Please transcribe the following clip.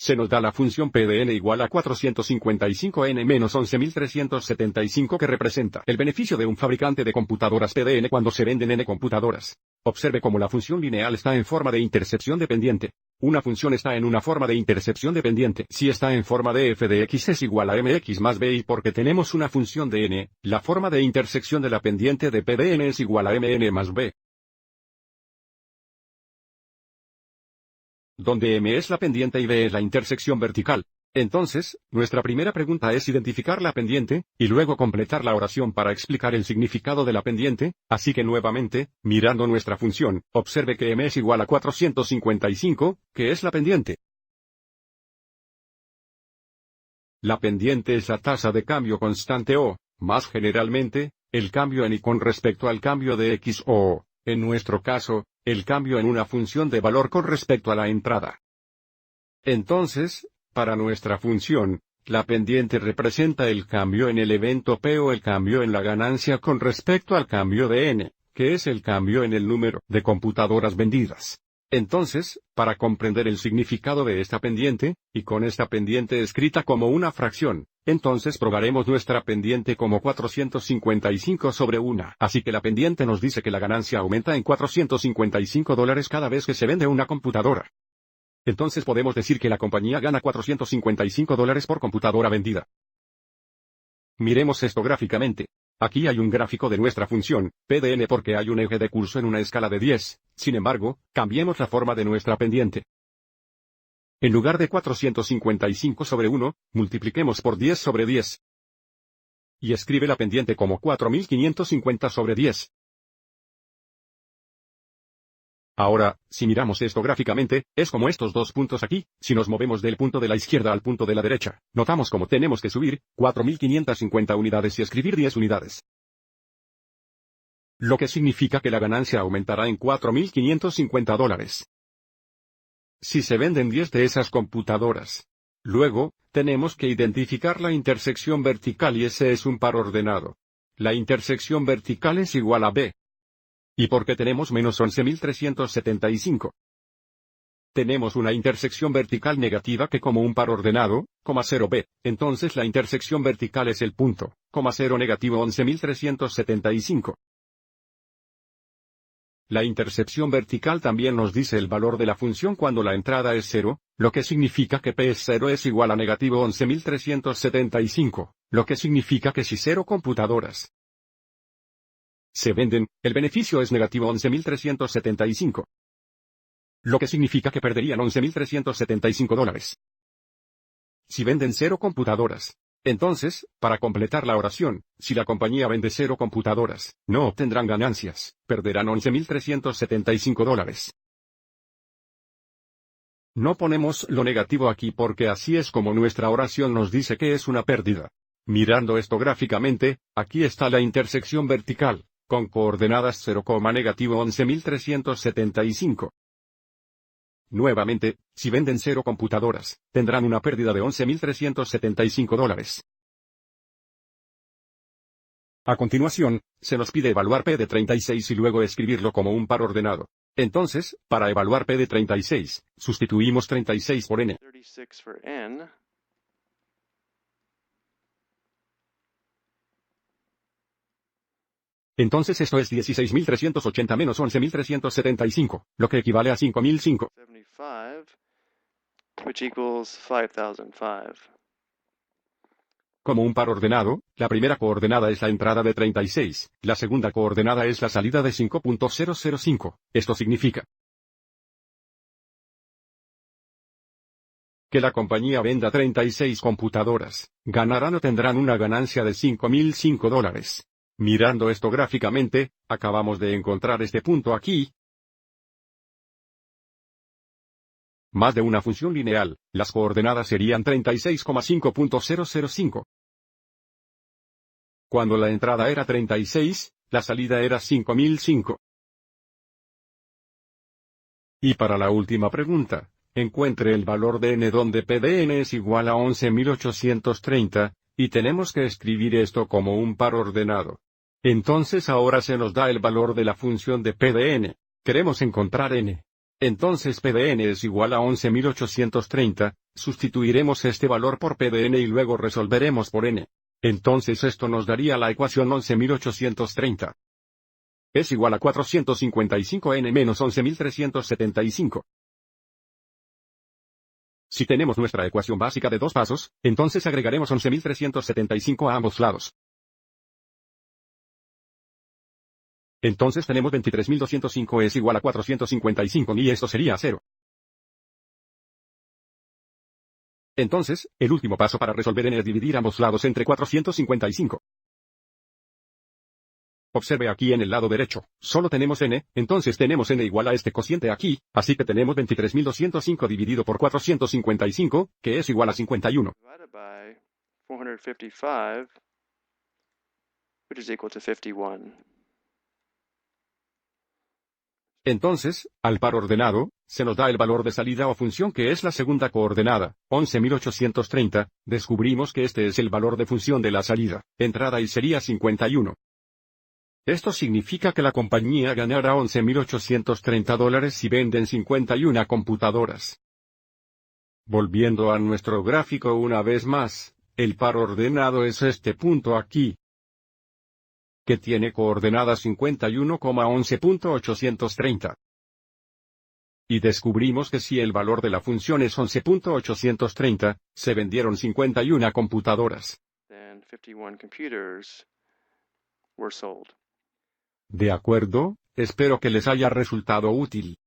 se nos da la función P de n igual a 455n menos 11.375 que representa el beneficio de un fabricante de computadoras P de n cuando se venden n computadoras. Observe cómo la función lineal está en forma de intercepción dependiente. Una función está en una forma de intercepción dependiente si está en forma de f de x es igual a mx más b y porque tenemos una función de n, la forma de intersección de la pendiente de P de n es igual a mn más b. Donde m es la pendiente y b es la intersección vertical. Entonces, nuestra primera pregunta es identificar la pendiente, y luego completar la oración para explicar el significado de la pendiente, así que nuevamente, mirando nuestra función, observe que m es igual a 455, que es la pendiente. La pendiente es la tasa de cambio constante o, más generalmente, el cambio en y con respecto al cambio de x o, en nuestro caso, el cambio en una función de valor con respecto a la entrada. Entonces, para nuestra función, la pendiente representa el cambio en el evento P o el cambio en la ganancia con respecto al cambio de n, que es el cambio en el número de computadoras vendidas. Entonces, para comprender el significado de esta pendiente, y con esta pendiente escrita como una fracción, entonces probaremos nuestra pendiente como 455 sobre 1. Así que la pendiente nos dice que la ganancia aumenta en $455 cada vez que se vende una computadora. Entonces podemos decir que la compañía gana $455 por computadora vendida. Miremos esto gráficamente. Aquí hay un gráfico de nuestra función, P de n porque hay un eje de curso en una escala de 10, sin embargo, cambiemos la forma de nuestra pendiente. En lugar de 455 sobre 1, multipliquemos por 10 sobre 10. Y escribe la pendiente como 4550 sobre 10. Ahora, si miramos esto gráficamente, es como estos dos puntos aquí, si nos movemos del punto de la izquierda al punto de la derecha, notamos cómo tenemos que subir 4550 unidades y escribir 10 unidades. Lo que significa que la ganancia aumentará en $4.550. Si se venden 10 de esas computadoras. Luego, tenemos que identificar la intersección vertical y ese es un par ordenado. La intersección vertical es igual a b. ¿Y por qué tenemos menos 11.375? Tenemos una intersección vertical negativa que como un par ordenado, 0b, entonces la intersección vertical es el punto, 0 negativo 11.375. La intercepción vertical también nos dice el valor de la función cuando la entrada es 0, lo que significa que p es 0 es igual a negativo 11.375, lo que significa que si 0 computadoras se venden, el beneficio es negativo 11.375. Lo que significa que perderían $11.375. Si venden 0 computadoras. Entonces, para completar la oración, si la compañía vende 0 computadoras, no obtendrán ganancias, perderán $11.375. No ponemos lo negativo aquí porque así es como nuestra oración nos dice que es una pérdida. Mirando esto gráficamente, aquí está la intersección vertical, con coordenadas 0, negativo 11.375. Nuevamente, si venden 0 computadoras, tendrán una pérdida de $11.375. A continuación, se nos pide evaluar P de 36 y luego escribirlo como un par ordenado. Entonces, para evaluar P de 36, sustituimos 36 por n. Entonces esto es 16.380 menos 11.375, lo que equivale a 5.005. Which equals 5,005. Como un par ordenado, la primera coordenada es la entrada de 36, la segunda coordenada es la salida de 5.005. Esto significa que la compañía venda 36 computadoras, ganarán o tendrán una ganancia de $5.005. Mirando esto gráficamente, acabamos de encontrar este punto aquí. Más de una función lineal, las coordenadas serían 36,5.005. Cuando la entrada era 36, la salida era 5.005. Y para la última pregunta, encuentre el valor de n donde P de n es igual a 11.830, y tenemos que escribir esto como un par ordenado. Entonces ahora se nos da el valor de la función de P de n. Queremos encontrar n. Entonces P de n es igual a 11.830, sustituiremos este valor por P de n y luego resolveremos por n. Entonces esto nos daría la ecuación 11.830. Es igual a 455n menos 11.375. Si tenemos nuestra ecuación básica de dos pasos, entonces agregaremos 11.375 a ambos lados. Entonces tenemos 23.205 es igual a 455 y esto sería 0. Entonces, el último paso para resolver n es dividir ambos lados entre 455. Observe aquí en el lado derecho, solo tenemos n, entonces tenemos n igual a este cociente aquí, así que tenemos 23.205 dividido por 455, que es igual a 51. Divided by 455, which is equal to 51. Entonces, al par ordenado, se nos da el valor de salida o función que es la segunda coordenada, 11.830, descubrimos que este es el valor de función de la salida, entrada y sería 51. Esto significa que la compañía ganará $11.830 si venden 51 computadoras. Volviendo a nuestro gráfico una vez más, el par ordenado es este punto aquí, que tiene coordenada 51,11.830. Y descubrimos que si el valor de la función es 11.830, se vendieron 51 computadoras. Then 51 computers were sold. De acuerdo, espero que les haya resultado útil.